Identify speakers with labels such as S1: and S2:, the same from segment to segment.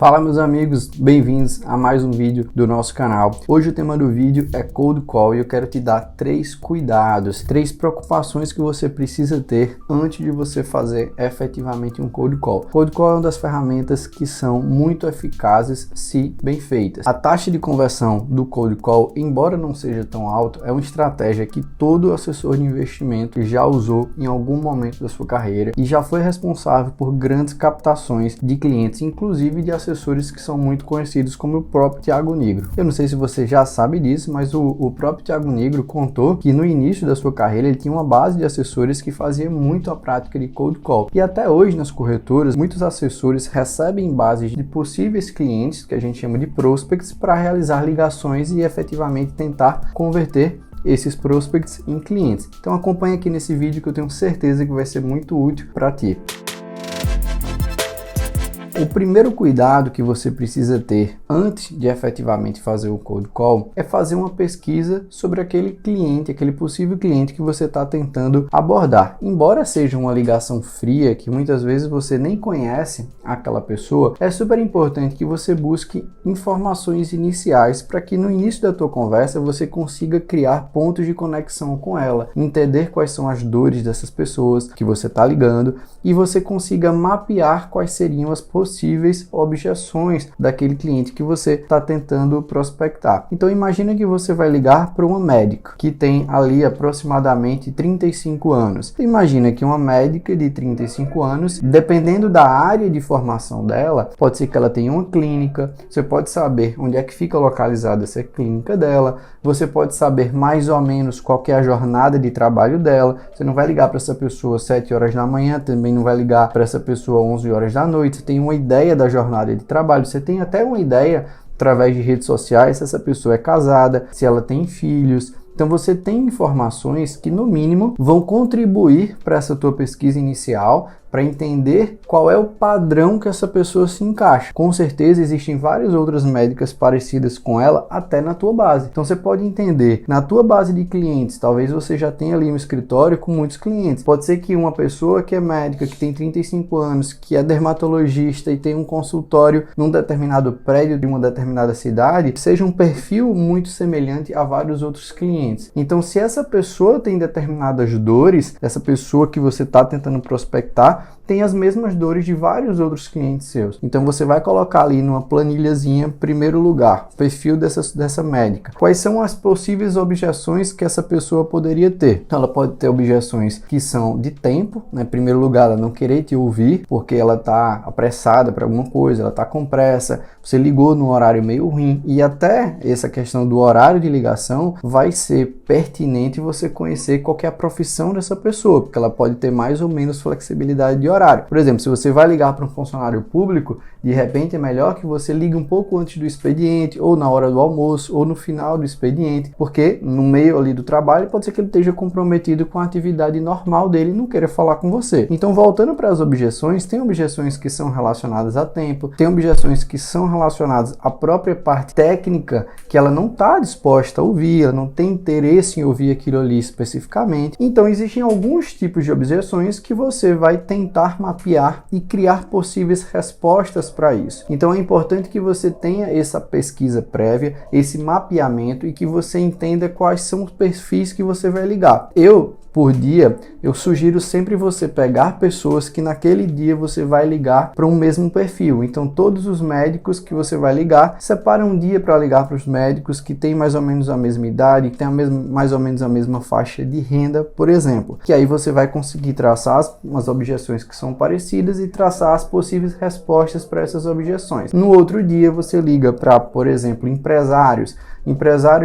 S1: Fala meus amigos, bem-vindos a mais um vídeo do nosso canal. Hoje o tema do vídeo é Cold Call e eu quero te dar 3 cuidados, 3 preocupações que você precisa ter antes de você fazer efetivamente um Cold Call. Cold Call é uma das ferramentas que são muito eficazes se bem feitas. A taxa de conversão do Cold Call, embora não seja tão alta, é uma estratégia que todo assessor de investimento já usou em algum momento da sua carreira e já foi responsável por grandes captações de clientes, inclusive de assessores que são muito conhecidos, como o próprio Thiago Nigro. Eu não sei se você já sabe disso, mas o próprio Thiago Nigro contou que no início da sua carreira ele tinha uma base de assessores que fazia muito a prática de cold call. E até hoje nas corretoras, muitos assessores recebem bases de possíveis clientes, que a gente chama de prospects, para realizar ligações e efetivamente tentar converter esses prospects em clientes. Então acompanha aqui nesse vídeo que eu tenho certeza que vai ser muito útil para ti. O primeiro cuidado que você precisa ter antes de efetivamente fazer o cold call é fazer uma pesquisa sobre aquele cliente, aquele possível cliente que você está tentando abordar. Embora seja uma ligação fria, que muitas vezes você nem conhece aquela pessoa, é super importante que você busque informações iniciais para que no início da tua conversa você consiga criar pontos de conexão com ela, entender quais são as dores dessas pessoas que você está ligando e você consiga mapear quais seriam as possíveis objeções daquele cliente que você está tentando prospectar. Então imagina que você vai ligar para uma médica que tem ali aproximadamente 35 anos. Imagina que uma médica de 35 anos, dependendo da área de formação dela, pode ser que ela tenha uma clínica, você pode saber onde é que fica localizada essa clínica dela, você pode saber mais ou menos qual que é a jornada de trabalho dela. Você não vai ligar para essa pessoa 7 horas da manhã, também não vai ligar para essa pessoa 11 horas da noite. Você tem uma ideia da jornada de trabalho, você tem até uma ideia através de redes sociais se essa pessoa é casada, se ela tem filhos. Então você tem informações que no mínimo vão contribuir para essa tua pesquisa inicial, para entender qual é o padrão que essa pessoa se encaixa. Com certeza existem várias outras médicas parecidas com ela até na tua base. Então você pode entender, na tua base de clientes, talvez você já tenha ali um escritório com muitos clientes. Pode ser que uma pessoa que é médica, que tem 35 anos, que é dermatologista e tem um consultório num determinado prédio de uma determinada cidade, seja um perfil muito semelhante a vários outros clientes. Então se essa pessoa tem determinadas dores, essa pessoa que você está tentando prospectar, tem as mesmas dores de vários outros clientes seus. Então você vai colocar ali numa planilhazinha, primeiro lugar, o perfil dessa médica. Quais são as possíveis objeções que essa pessoa poderia ter? Ela pode ter objeções que são de tempo, né? Em primeiro lugar, ela não querer te ouvir porque ela está apressada para alguma coisa, ela está com pressa, você ligou no horário meio ruim. E até essa questão do horário de ligação vai ser pertinente você conhecer qual que é a profissão dessa pessoa, porque ela pode ter mais ou menos flexibilidade de horário. Por exemplo, se você vai ligar para um funcionário público, de repente é melhor que você ligue um pouco antes do expediente, ou na hora do almoço, ou no final do expediente, porque no meio ali do trabalho pode ser que ele esteja comprometido com a atividade normal dele e não queira falar com você. Então, voltando para as objeções, tem objeções que são relacionadas a tempo, tem objeções que são relacionadas à própria parte técnica, que ela não está disposta a ouvir, ela não tem interesse em ouvir aquilo ali especificamente. Então, existem alguns tipos de objeções que você vai tentar mapear e criar possíveis respostas para isso. Então é importante que você tenha essa pesquisa prévia, esse mapeamento e que você entenda quais são os perfis que você vai ligar. Por dia, eu sugiro sempre você pegar pessoas que naquele dia você vai ligar para um mesmo perfil. Então todos os médicos que você vai ligar, separa um dia para ligar para os médicos que têm mais ou menos a mesma idade, que têm mais ou menos a mesma faixa de renda, por exemplo. Que aí você vai conseguir traçar as objeções que são parecidas e traçar as possíveis respostas para essas objeções. No outro dia você liga para, por exemplo, empresários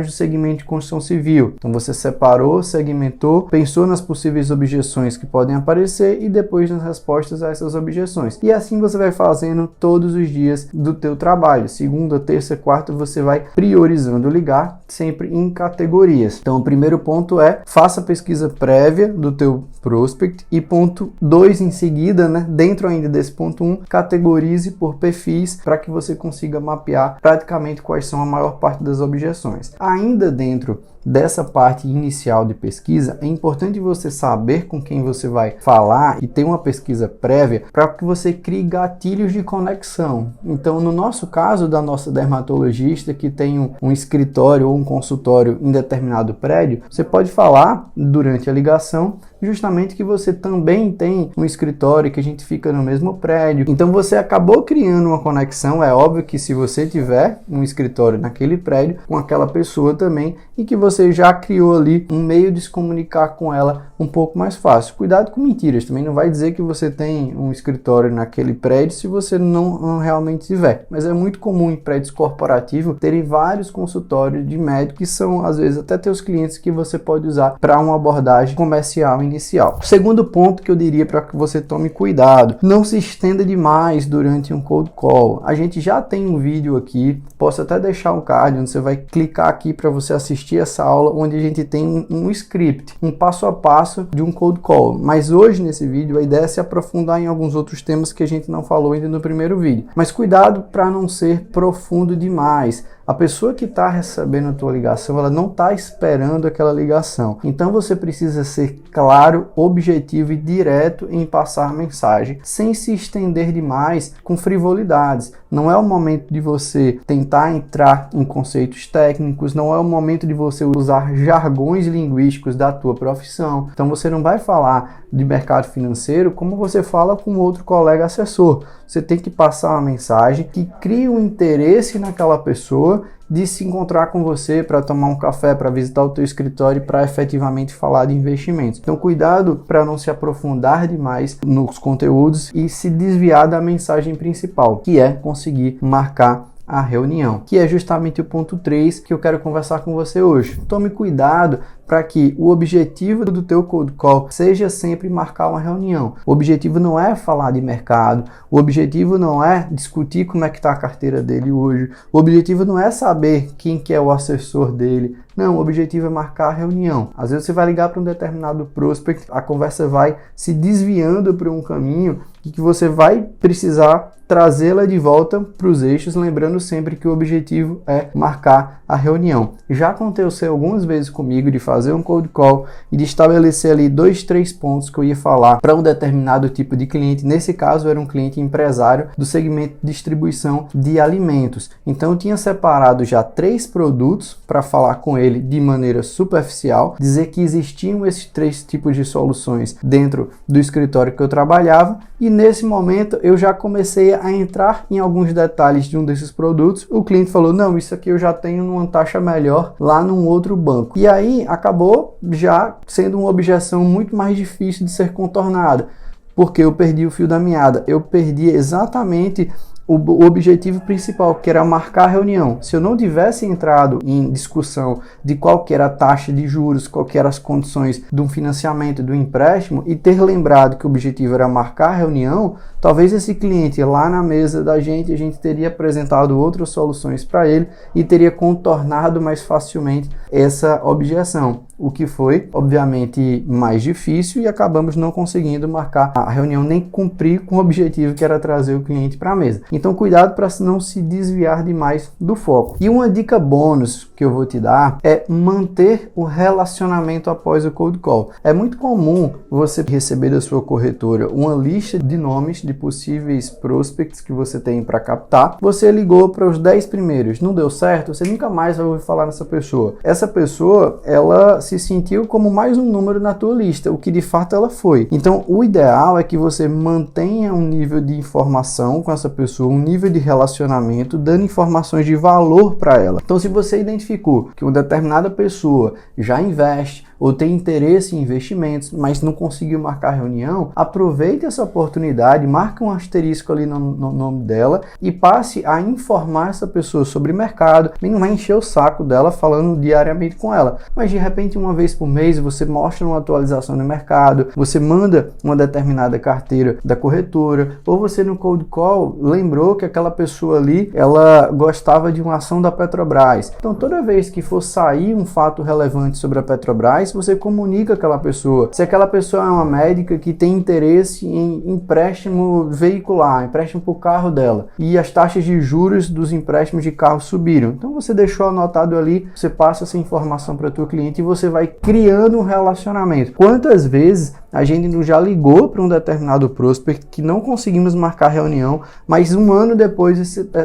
S1: do segmento de construção civil. Então você separou, segmentou, pensou nas possíveis objeções que podem aparecer e depois nas respostas a essas objeções. E assim você vai fazendo todos os dias do teu trabalho. Segunda, terça, quarta, você vai priorizando ligar sempre em categorias. Então o primeiro ponto é faça a pesquisa prévia do teu prospect e ponto 2 em seguida, né, dentro ainda desse ponto 1, categorize por perfis para que você consiga mapear praticamente quais são a maior parte das objeções. Ainda dentro dessa parte inicial de pesquisa, é importante importante você saber com quem você vai falar e ter uma pesquisa prévia para que você crie gatilhos de conexão. Então, no nosso caso, da nossa dermatologista que tem um escritório ou um consultório em determinado prédio, você pode falar durante a ligação justamente que você também tem um escritório, que a gente fica no mesmo prédio. Então você acabou criando uma conexão. É óbvio que se você tiver um escritório naquele prédio com aquela pessoa também, e que você já criou ali um meio de se comunicar com ela um pouco mais fácil. Cuidado com mentiras, também não vai dizer que você tem um escritório naquele prédio se você não realmente tiver. Mas é muito comum em prédios corporativos terem vários consultórios de médico que são às vezes até teus clientes que você pode usar para uma abordagem comercial inicial. O segundo ponto que eu diria para que você tome cuidado: não se estenda demais durante um cold call. A gente já tem um vídeo aqui, posso até deixar um card onde você vai clicar aqui para você assistir essa aula, onde a gente tem um script, um passo a passo de um cold call. Mas hoje nesse vídeo a ideia é se aprofundar em alguns outros temas que a gente não falou ainda no primeiro vídeo. Mas cuidado para não ser profundo demais. A pessoa que está recebendo a tua ligação, ela não está esperando aquela ligação. Então você precisa ser claro, objetivo e direto em passar a mensagem, sem se estender demais com frivolidades. Não é o momento de você tentar entrar em conceitos técnicos, não é o momento de você usar jargões linguísticos da tua profissão. Então você não vai falar de mercado financeiro como você fala com outro colega assessor. Você tem que passar uma mensagem que crie um interesse naquela pessoa de se encontrar com você para tomar um café, para visitar o teu escritório e para efetivamente falar de investimentos. Então cuidado para não se aprofundar demais nos conteúdos e se desviar da mensagem principal, que é conseguir marcar a reunião, que é justamente o ponto 3 que eu quero conversar com você hoje. Tome cuidado para que o objetivo do teu cold call seja sempre marcar uma reunião. O objetivo não é falar de mercado, o objetivo não é discutir como é que está a carteira dele hoje, o objetivo não é saber quem que é o assessor dele. Não, o objetivo é marcar a reunião. Às vezes você vai ligar para um determinado prospect, a conversa vai se desviando para um caminho e que você vai precisar trazê-la de volta para os eixos, lembrando sempre que o objetivo é marcar a reunião. Já aconteceu algumas vezes comigo de fazer um cold call e de estabelecer ali 2, 3 pontos que eu ia falar para um determinado tipo de cliente. Nesse caso era um cliente empresário do segmento de distribuição de alimentos. Então eu tinha separado já 3 produtos para falar com ele de maneira superficial, dizer que existiam esses 3 tipos de soluções dentro do escritório que eu trabalhava, e nesse momento eu já comecei a entrar em alguns detalhes de um desses produtos. O cliente falou: não, isso aqui eu já tenho numa taxa melhor lá num outro banco. E aí acabou já sendo uma objeção muito mais difícil de ser contornada, porque eu perdi o fio da meada, eu perdi exatamente o objetivo principal, que era marcar a reunião. Se eu não tivesse entrado em discussão de qual que era a taxa de juros, qual que eram as condições de um financiamento, do empréstimo, e ter lembrado que o objetivo era marcar a reunião, talvez esse cliente lá na mesa da gente, a gente teria apresentado outras soluções para ele e teria contornado mais facilmente essa objeção, o que foi, obviamente, mais difícil, e acabamos não conseguindo marcar a reunião nem cumprir com o objetivo que era trazer o cliente para a mesa. Então cuidado para não se desviar demais do foco. E uma dica bônus que eu vou te dar é manter o relacionamento após o cold call. É muito comum você receber da sua corretora uma lista de nomes de possíveis prospects que você tem para captar. Você ligou para os 10 primeiros, não deu certo, você nunca mais vai ouvir falar nessa pessoa. Essa pessoa, ela se sentiu como mais um número na tua lista, o que de fato ela foi. Então o ideal é que você mantenha um nível de informação com essa pessoa, um nível de relacionamento, dando informações de valor para ela. Então se você identificou que uma determinada pessoa já investe ou tem interesse em investimentos, mas não conseguiu marcar reunião, aproveite essa oportunidade, marque um asterisco ali no nome dela e passe a informar essa pessoa sobre mercado. E não vai encher o saco dela falando diariamente com ela, mas de repente uma vez por mês você mostra uma atualização no mercado, você manda uma determinada carteira da corretora, ou você no cold call lembrou que aquela pessoa ali, ela gostava de uma ação da Petrobras. Então toda vez que for sair um fato relevante sobre a Petrobras, se você comunica aquela pessoa. Se aquela pessoa é uma médica que tem interesse em empréstimo veicular, empréstimo para o carro dela, e as taxas de juros dos empréstimos de carro subiram. Então você deixou anotado ali, você passa essa informação para o teu cliente e você vai criando um relacionamento. Quantas vezes a gente já ligou para um determinado prospect que não conseguimos marcar reunião, mas um ano depois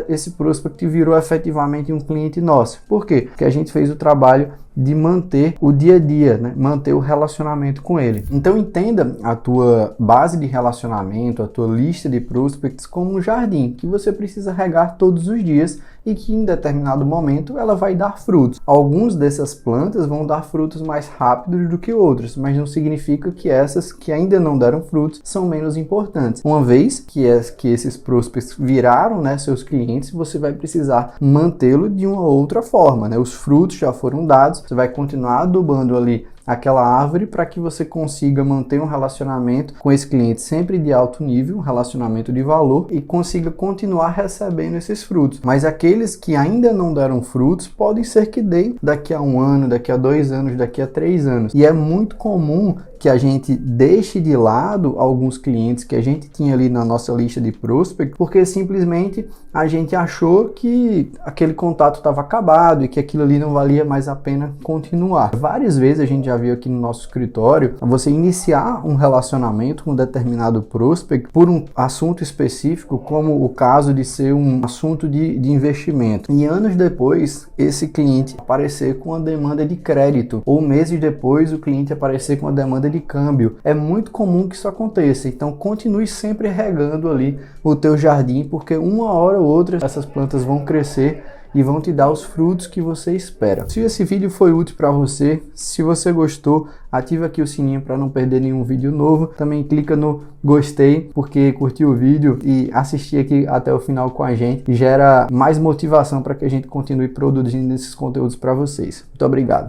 S1: esse prospect virou efetivamente um cliente nosso. Por quê? Porque a gente fez o trabalho de manter o dia a dia, né? Manter o relacionamento com ele. Então entenda a tua base de relacionamento, a tua lista de prospects como um jardim que você precisa regar todos os dias e que em determinado momento ela vai dar frutos. Alguns dessas plantas vão dar frutos mais rápidos do que outros, mas não significa que essas que ainda não deram frutos são menos importantes. Uma vez que esses prospects viraram, né, seus clientes, você vai precisar mantê-lo de uma outra forma, né? Os frutos já foram dados, você vai continuar adubando ali aquela árvore para que você consiga manter um relacionamento com esse cliente sempre de alto nível, um relacionamento de valor, e consiga continuar recebendo esses frutos. Mas aqueles que ainda não deram frutos podem ser que deem daqui a 1 ano, daqui a 2 anos, daqui a 3 anos. E é muito comum que a gente deixe de lado alguns clientes que a gente tinha ali na nossa lista de prospect, porque simplesmente a gente achou que aquele contato estava acabado e que aquilo ali não valia mais a pena continuar. Várias vezes a gente já viu aqui no nosso escritório você iniciar um relacionamento com um determinado prospect por um assunto específico, como o caso de ser um assunto de investimento. E anos depois, esse cliente aparecer com a demanda de crédito, ou meses depois o cliente aparecer com a demanda de câmbio. É muito comum que isso aconteça, então continue sempre regando ali o teu jardim, porque uma hora ou outra essas plantas vão crescer e vão te dar os frutos que você espera. Se esse vídeo foi útil para você, se você gostou, ativa aqui o sininho para não perder nenhum vídeo novo. Também clica no gostei, porque curtiu o vídeo e assistir aqui até o final com a gente gera mais motivação para que a gente continue produzindo esses conteúdos para vocês. Muito obrigado.